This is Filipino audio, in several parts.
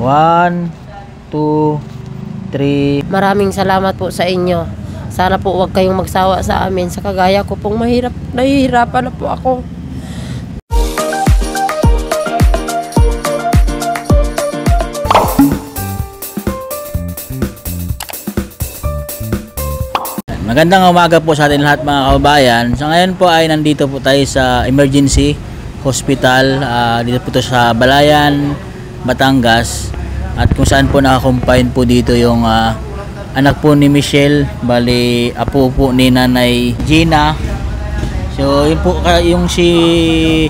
1, 2, 3. Maraming salamat po sa inyo. Sana po huwag kayong magsawa sa amin. Sa kagaya ko pong nahihirapan na po ako. Magandang umaga po sa atin lahat mga kababayan. Sa ngayon po ay nandito po tayo sa emergency hospital. Dito po ito sa Balayan, Batangas. At kung saan po nakakumpine po dito yung anak po ni Michelle. Bali, apo po ni Nanay Gina. So yun po, yung si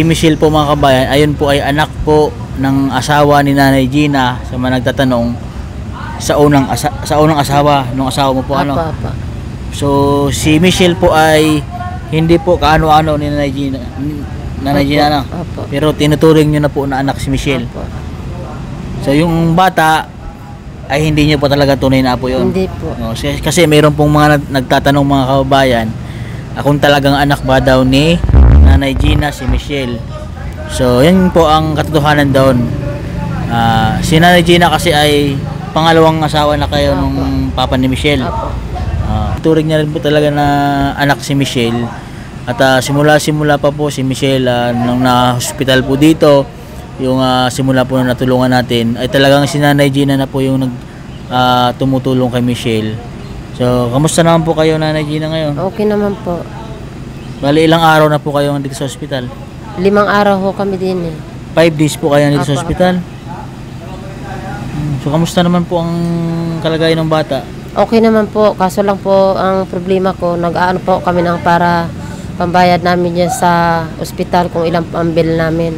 Michelle po mga kababayan, ayun po ay anak po ng asawa ni Nanay Gina. Sa mga nagtatanong, sa unang asawa nung asawa mo po, ano. Apa. So si Michelle po ay hindi po kaano-ano ni Nanay Gina, no? Apa. Pero tinuturing niyo na po na anak si Michelle. Apa. So yung bata ay hindi niyo po talaga tunay na apo yun. Hindi po. No, kasi mayroon pong mga nagtatanong mga kababayan, kung talagang anak ba daw ni Nanay Gina si Michelle. So yun po ang katotohanan doon. Si Nanay Gina kasi ay pangalawang asawa na kayo nung papa ni Michelle. Turing niya rin po talaga na anak si Michelle. At simula pa po si Michelle nung na-hospital po dito, yung simula po na natulungan natin, ay talagang si Nanay Gina na po yung tumutulong kay Michelle. So, kamusta naman po kayo, Nanay Gina, ngayon? Okay naman po. Bali, ilang araw na po kayo dito sa hospital? 5 araw ho kami din eh. 5 days po kayo dito sa hospital? So, kamusta naman po ang kalagayan ng bata? Okay naman po, kaso lang po ang problema ko, nag-aano po kami ng para pambayad namin dyan sa ospital kung ilang pambil namin.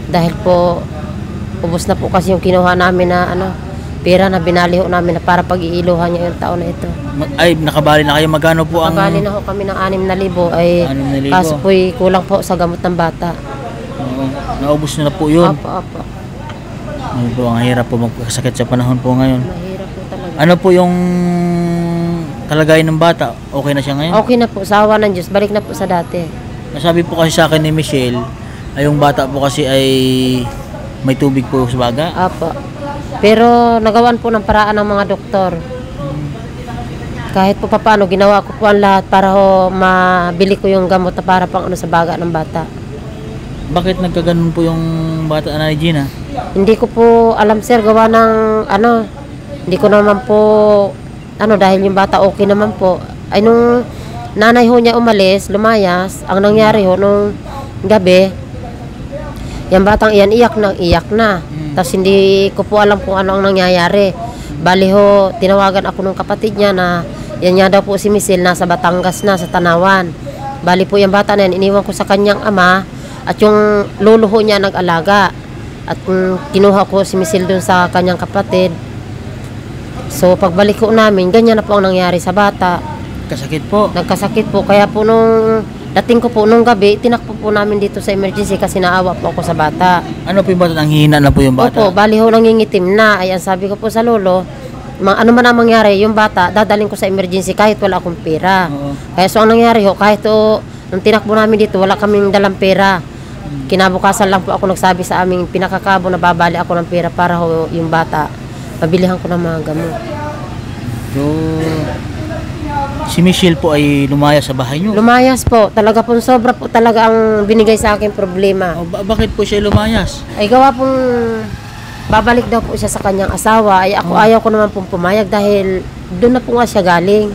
Dahil po, ubos na po kasi yung kinuha namin na pera na binaliho namin na para pag-iiluhan niya yung taon na ito. Ay, nakabali na kayo. Magkano po ang... Nakabali na ho kami ng 6,000 ay 6,000? kaso po kulang po sa gamot ng bata. Naubos na po yun. Apo. Ano po, ang hirap po magkasakit sa panahon po ngayon. Mahirap po talaga. Ano po yung kalagayan ng bata? Okay na siya ngayon? Okay na po, sa awa ng Diyos, balik na po sa dati. Nasabi po kasi sa akin ni Michelle, ay yung bata po kasi ay may tubig po sa baga. Apo. Pero nagawan po ng paraan ng mga doktor. Kahit po paano, ginawa ko po ang lahat para mabili ko yung gamot na para pang sa baga ng bata. Bakit nagkaganon po yung bata na Gina? Hindi ko po alam sir, gawa ng hindi ko naman po dahil yung bata okay naman po. Ay nung nanay ho niya umalis, lumayas, ang nangyari ho nung gabi, yung batang iyan iyak na. Tapos hindi ko po alam kung ano ang nangyayari. Bali ho, tinawagan ako ng kapatid niya na yan niya daw po si Michelle nasa Batangas na, sa Tanawan. Bali po yung bata na yan, iniwan ko sa kanyang ama at yung lolo ho niya nag-alaga. At kinuha ko si Michelle dun sa kanyang kapatid. So pagbalik ko namin, ganyan na po ang nangyari sa bata. Kasakit po? Nagkasakit po. Kaya po nung dating ko po nung gabi, tinakpo po namin dito sa emergency kasi naawa po ako sa bata. Ano po yung bata? Nanghihina na po yung bata? Opo, bali ho nangingitim na. Ayan, sabi ko po sa lolo, ano man ang mangyari, yung bata, dadaling ko sa emergency kahit wala akong pera. Kaya so ang nangyari ho, kahit nung tinakbo namin dito, wala kaming dalang pera. Kinabukasan lang po ako nagsabi sa aming pinakakabo na babali ako ng pera para ho yung bata pabilihan ko ng mga gamot. So, si Michelle po ay lumayas sa bahay niyo? Lumayas po. Talaga po, sobra po talaga ang binigay sa akin problema. Bakit po siya lumayas? Ay gawa pong babalik daw po siya sa kanyang asawa. Ay ako ayaw ko naman pong pumayag dahil doon na po nga siya galing.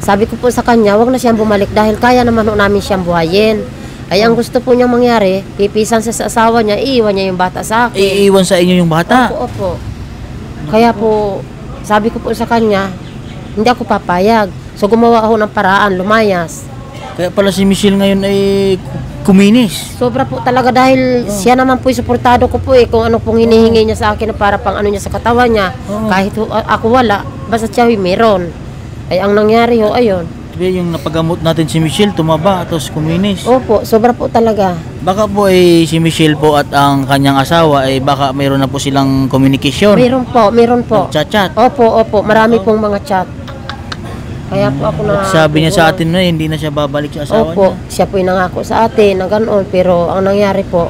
Sabi ko po sa kanya, wag na siyang bumalik dahil kaya naman ho namin siyang buhayin. Ay ang gusto po niyang mangyari, pipisan siya sa asawa niya, iiwan niya yung bata sa akin. Iiwan sa inyo yung bata? Opo. Kaya po, sabi ko po sa kanya, hindi ako papayag. So gumawa ako ng paraan, lumayas. Kaya pala si Michelle ngayon ay kuminis. Sobra po talaga dahil siya naman po suportado ko po kung ano pong hinihingi niya sa akin para pang ano niya sa katawan niya. Kahit ako wala, basta siya meron. Ay ang nangyari ho, ayun. Yung napagamot natin si Michelle, tumaba, tapos kuminis. Opo, sobra po talaga. Baka po ay si Michelle po at ang kanyang asawa ay baka mayroon na po silang communication. Meron po. Chat-chat. Opo, marami pong mga chat. Kaya po ako na... Sabi niya sa atin na hindi na siya babalik sa asawa niya. Opo, siya po yung nangako sa atin na ganoon. Pero ang nangyari po,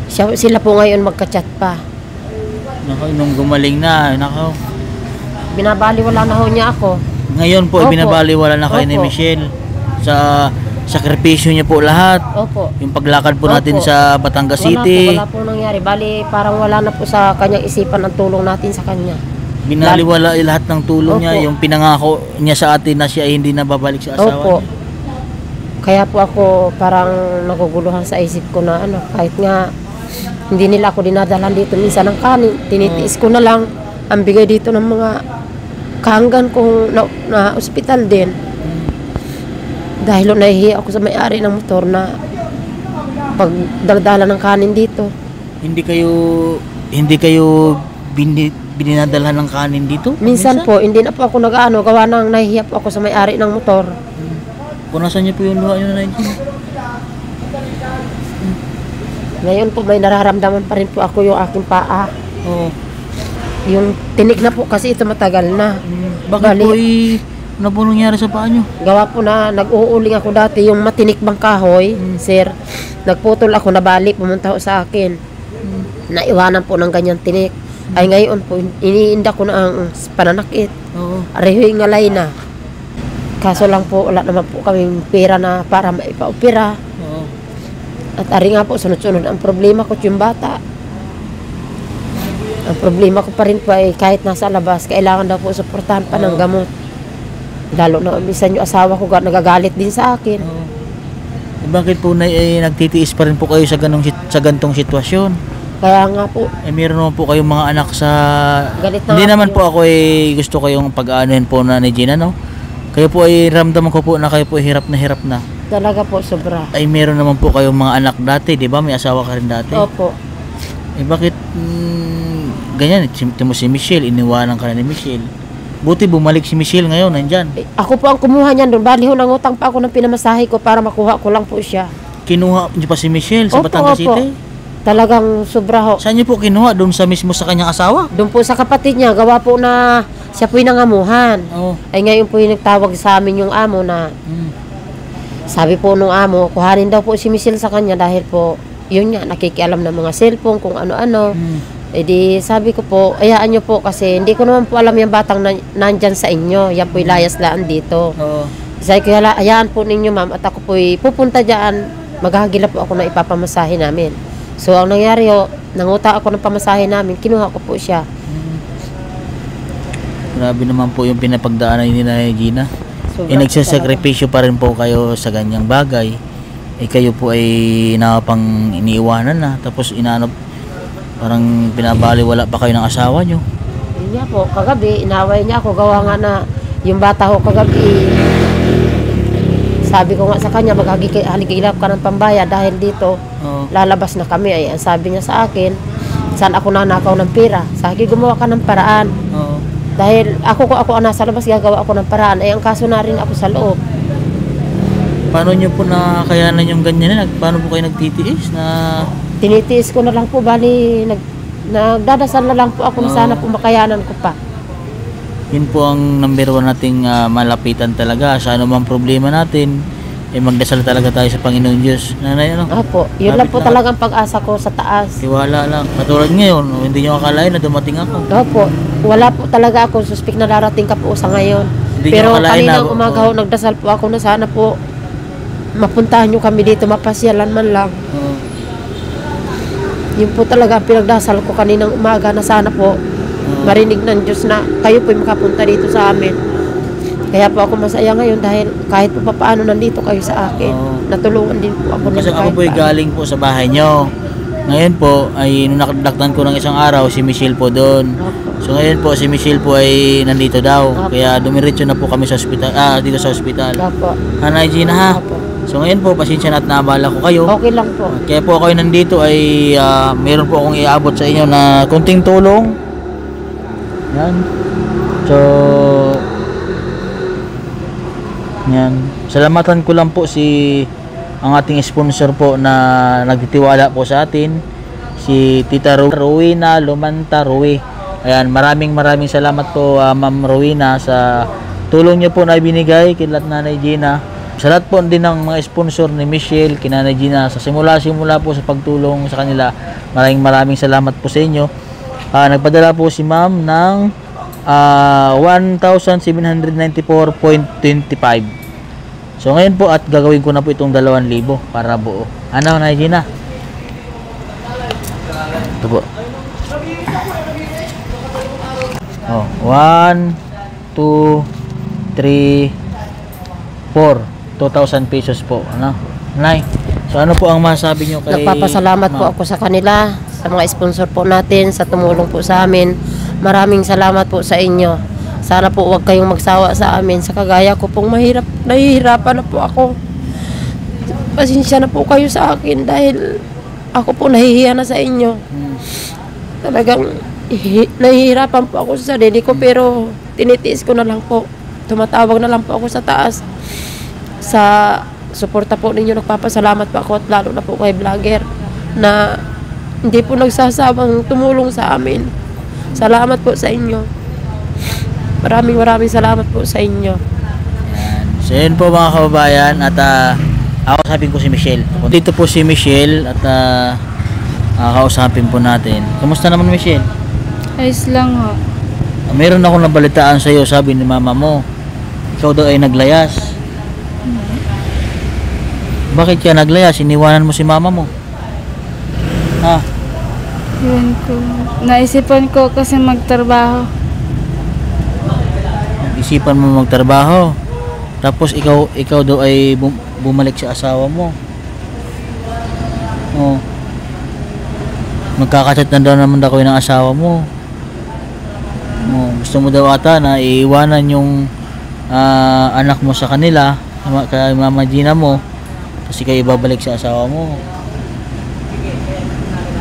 Sila po ngayon magka-chat pa. Nako, nung gumaling na, nako. Binabaliwala na ho niya ako. Ngayon po, Opo. binabaliwala na kayo ni Opo. Michelle sa sakripisyo niya po lahat. Opo. Yung paglakad po natin Opo. sa Batangas City. Wala po nangyari. Bali, parang wala na po sa kanyang isipan ang tulong natin sa kanya. Binaliwala lahat ng tulong niya, Opo. yung pinangako niya sa atin na siya ay hindi na babalik sa asawa Opo. niya. Kaya po ako parang naguguluhan sa isip ko na ano, kahit nga hindi nila ako dinadalan dito minsan ng kanin, tinitiis ko na lang ang bigay dito ng mga kahanggan kong na ospital din. Dahil nahihiya ako sa may-ari ng motor na pagdaldala ng kanin dito. Hindi kayo bininadalhan ng kanin dito? Minsan po, hindi na po ako nag-ano, gawa nang nahihiya po ako sa may-ari ng motor. Punasan niyo po yung luha niyo na Regina. Ngayon po may nararamdaman pa rin po ako yung aking paa. Oo. Yung tinik na po kasi ito matagal na. Bakit Bali. po ano po nangyari sa paa niyo? Gawa po na nag-uuling ako dati yung matinik bang kahoy, sir. Nagputol ako na bali, pumunta ko sa akin. Naiwanan po ng ganyan tinik. Ay ngayon po, iniinda ko na ang pananakit. Oo. Arehoy ngalay na. Kaso lang po, wala naman po kaming pera na para maipa-opera. Oo. At ari nga po, sunod-sunod ang problema ko yung bata. Ang problema ko pa rin po ay kahit nasa labas, kailangan daw po suportahan pa ng gamot. Lalo na minsan yung asawa ko nagagalit din sa akin. Oo. Bakit po nagtitiis pa rin po kayo sa gantong sitwasyon? Kaya nga po, Meron naman po kayong mga anak sa... galit na Hindi nga naman po po ako gusto kayong pag-aanuhin po na ni Gina, no? Kayo po ay ramdaman ko po na kayo po ay hirap na. talaga po sobra. Ay meron naman po kayong mga anak dati, di ba? May asawa ka rin dati. Opo. Bakit ganyan? Si Michelle, iniwanan ka na ni Michelle. Buti bumalik si Michelle ngayon, nandyan. Ako po ang kumuha niyan doon. Bali ho, nangutang pa ako ng pinamasahe ko para makuha ko lang po siya. Kinuha niyo pa si Michelle sa Opo, Batangas opo. City? Talagang sobra ho. Saan niyo po kinuha? Doon sa mismo sa kanyang asawa? Doon po sa kapatid niya, gawa po na siya po'y nangamuhan. Oo. Ay ngayon po yung nagtawag sa amin yung amo na sabi po nung amo, kuhanin daw po si Michelle sa kanya dahil po, yun nga, nakikialam ng mga cellphone kung ano-ano. Eh di sabi ko po, ayaan nyo po kasi hindi ko naman po alam yung batang nandyan sa inyo. Yan po'y layas-laan dito. Oo. Sabi ko, hayaan po ninyo ma'am at ako po'y pupunta dyan. Maghahagila po ako na ipapamasahe namin. So ang nangyari ho, nanguta ako ng pamasahe namin, kinuha ko po siya. Grabe naman po yung pinapagdaanan ni Nanay Gina. Sobra Nagsasakripisyo pa rin po kayo sa ganyang bagay. Kayo po ay nakapang iniiwanan na. Tapos parang pinabaliwala pa kayo ng asawa nyo. Yun nga po, kagabi, inaway niya ako. Gawa nga na yung bata ko kagabi, sabi ko nga sa kanya, maghaligilap ka ng pambaya dahil dito, Oo. lalabas na kami. Ay, ang sabi niya sa akin, saan ako nanakaw ng pera? Sabi, gumawa ka ng paraan. Oo. Dahil ako ang nasa labas, gagawa ako ng paraan. Ay, ang kaso na rin ako sa loob. Paano nyo po nakakayanan yung ganyan? Paano po kayo nagtitiis na... Tinitiis ko na lang po, bali, nagdadasal na lang po ako na sana po makayanan ko pa. Yun po ang number one nating malapitan talaga. Sa anumang problema natin, magdasal talaga tayo sa Panginoon Diyos. Nanay, ano? Opo, yun lang po talagang pag-asa ko sa taas. Tiwala lang. Katulad ngayon, hindi nyo akalain na dumating ako. Opo, wala po talaga ako suspect na darating ka po sa ngayon. Hindi Pero nyo akalain na- kaninang umaga ho, nagdasal po ako na sana po mapuntahan nyo kami dito, mapasyalan man lang. Oo. Yun po talaga ang pinagdasal ko kaninang umaga na sana po marinig ng Diyos na kayo po makapunta dito sa amin. Kaya po ako masaya ngayon dahil kahit po paano nandito kayo sa akin. Oo. Natulungan din po ako. Kasi nito ako kahit po ay paano. galing po sa bahay nyo. Ngayon po, ay nung nakadaktan ko ng isang araw, si Michelle po doon. Opo. So ngayon po, si Michelle po ay nandito daw. Opo. Kaya dumiretso na po kami sa ospital, dito sa ospital. Opo. Nanay Gina ha. Opo. So ngayon po, pasensya na at naabala ko kayo. Okay lang po. Kaya po ako nandito ay meron po akong iabot sa inyo na kunting tulong. Yan. So, yan. Salamatan ko lang po ang ating sponsor po na nagtitiwala po sa atin, si Tita Rowena Lumanta Ruwe. Ayan, maraming salamat po Ma'am Rowena sa tulong niyo po na ibinigay kay Nanay Gina. sa lahat po din ng mga sponsor ni Michelle, kina Nanay Gina, sa simula po sa pagtulong sa kanila, maraming salamat po sa inyo. Nagpadala po si ma'am ng 1,794.25. So ngayon po at gagawin ko na po itong 2,000 para buo. Ano, Nanay Gina? Ito po. Oh, 1, 2, 3, 4. 2,000 pesos po. Ano? Nay, so ano po ang masabi nyo kay... Nagpapasalamat po ako sa kanila, sa mga sponsor po natin, sa tumulong po sa amin. Maraming salamat po sa inyo. Sana po huwag kayong magsawa sa amin. Sa kagaya ko pong nahihirapan na po ako. Pasensya na po kayo sa akin dahil ako po nahihiya na sa inyo. Talagang nahihirapan po ako sa sarili ko pero tinitiis ko na lang po. Tumatawag na lang po ako sa taas. Sa suporta po ninyo, nagpapasalamat po ako at lalo na po kay vlogger na hindi po nagsasawang tumulong sa amin. Salamat po sa inyo. Maraming salamat po sa inyo. Yan. So yun po mga kababayan at ako sabihin ko si Michelle. Dito po si Michelle at kausapin po natin. Kamusta naman Michelle? Ayos lang ho. Meron akong nabalitaan sa iyo, sabi ni mama mo. Ikaw daw ay naglayas. Bakit ka naglayas? Iniwanan mo si mama mo? Ha? Yun ko. Naisipan ko kasi magtrabaho. Isipan mo magtrabaho. Tapos ikaw daw ay bumalik sa asawa mo. Oh. Magkakachat na daw naman daw kayo ng asawa mo. Oh, gusto mo daw ata na iiwanan yung anak mo sa kanila, kay Mama Gina mo. Kasi kayo ibabalik sa asawa mo.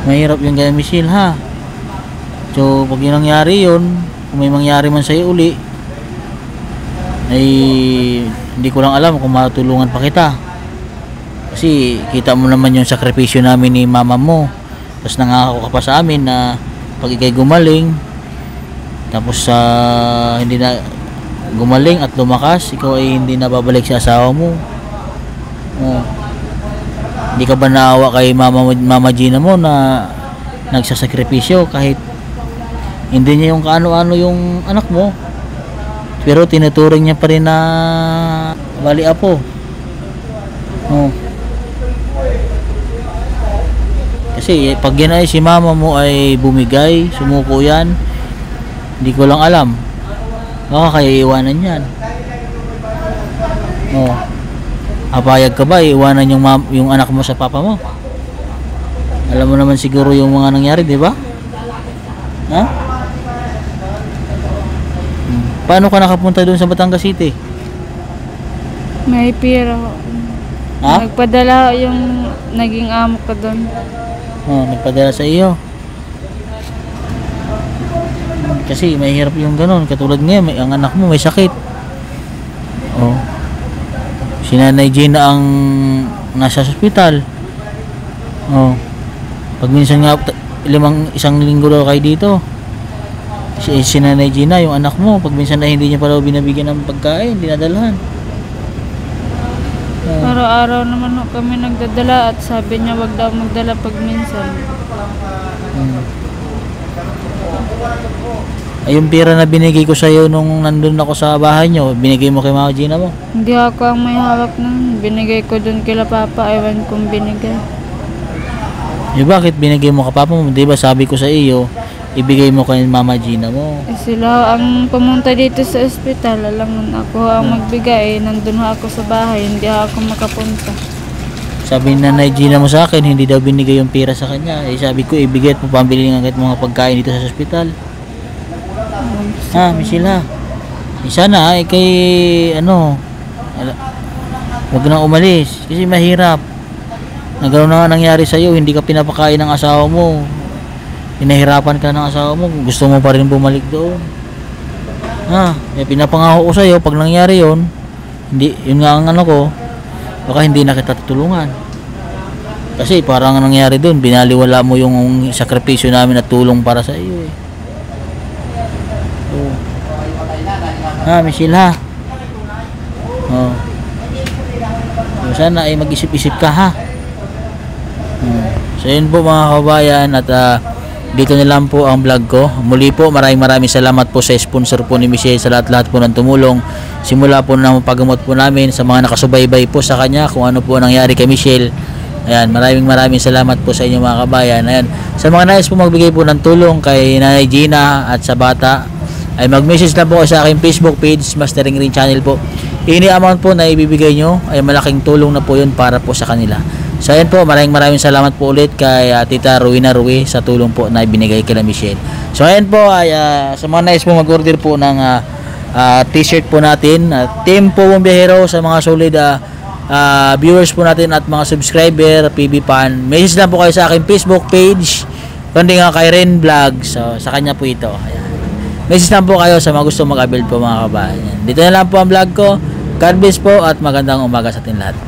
Mahirap yung kay Michelle ha. So pag yun nangyari yun, kung may mangyari man sa'yo uli, ay hindi ko lang alam kung matulungan pa kita. Kasi kita mo naman yung sakripisyo namin ni mama mo. Tapos nangako ka pa sa amin na pag ikay gumaling, tapos hindi na gumaling at lumakas, ikaw ay hindi na babalik sa asawa mo. Oh. Hindi ka ba naawa kay Mama Gina mo na nagsasakripisyo kahit hindi niya yung kaano-ano yung anak mo, pero tinuturing niya pa rin na bali apo. Oh. Kasi pag yan ay si mama mo ay bumigay, sumuko yan, hindi ko lang alam. Baka kaya iwanan yan. Oh. Apayag ka ba iwanan yung anak mo sa papa mo? Alam mo naman siguro yung mga nangyari, di ba? Ha? Paano ka nakapunta doon sa Batangas City? May pira ho. Ha? Nagpadala ho yung naging amo ko doon. Oh, nagpadala sa iyo. Kasi mahirap yung ganun. Katulad ngayon, ang anak mo may sakit. Oh. Si Nanay Gina ang nasa ospital. Oh. Pag minsan nga isang linggo daw kayo dito. Si Nanay Gina, yung anak mo, pag minsan na hindi niya pa daw binabigyan ng pagkain, dinadalhan. Oh. Araw-araw naman ho kami nagdadala at sabi niya wag daw magdala pag minsan. Ay, yung pera na binigay ko sa iyo nung nandun ako sa bahay niyo, binigay mo kay Mama Gina mo? Hindi ako ang may hawak nun. Binigay ko doon kila Papa. Ewan kong binigay. Bakit binigay mo ka papa mo? Di ba sabi ko sa iyo, ibigay mo kay Mama Gina mo. Sila ho ang pumunta dito sa ospital. Alam mo, ako ho ang magbigay. Nandun ho ako sa bahay. Hindi ho ako makapunta. Sabi ni Nanay Gina mo sa akin, hindi daw binigay yung pera sa kanya. Eh, sabi ko, ibigay at pambili ng mga pagkain dito sa ospital. Michelle ha. Sana kay wag nang umalis kasi mahirap. Naganoon na nga nangyari sa iyo, hindi ka pinapakain ng asawa mo. Pinahirapan ka ng asawa mo, gusto mo pa rin bumalik doon. Pinapangako ko sa iyo pag nangyari 'yon, hindi yun nga ang ko, baka hindi na kita tutulungan. Kasi parang nangyari doon, binaliwala mo yung sakripisyo namin at tulong para sa iyo eh. Michelle ha. Oh. So, sana ay mag-isip-isip ka ha. So yun po mga kabayan, at dito na lang po ang vlog ko. Muli po maraming salamat po sa sponsor po ni Michelle, sa lahat po ng tumulong simula po ng paggamot po namin, sa mga nakasubaybay po sa kanya kung ano po nangyari kay Michelle. Ayan, maraming salamat po sa inyo mga kabayan. Ayan, sa mga nais po magbigay po ng tulong kay Nanay Gina at sa bata, ay mag-message na po sa aking Facebook page, Mastering Green Channel po. Any amount po na ibibigay nyo ay malaking tulong na po yun para po sa kanila. So ayan po, maraming salamat po ulit kay Tita Ruina Rui sa tulong po na ibinigay kay Michelle. So ayan po, ay sa mga nais po mag-order po ng t-shirt po natin, Team Powong Biyahero, sa mga solid viewers po natin at mga subscriber, PB Pan, message lang po kayo sa aking Facebook page, kundi nga kay Ren Vlog. So sa kanya po ito. Ayan. Message lang po kayo sa mga gusto mag-avail po mga kabayan. Dito na lang po ang vlog ko. God bless po at magandang umaga sa atin lahat.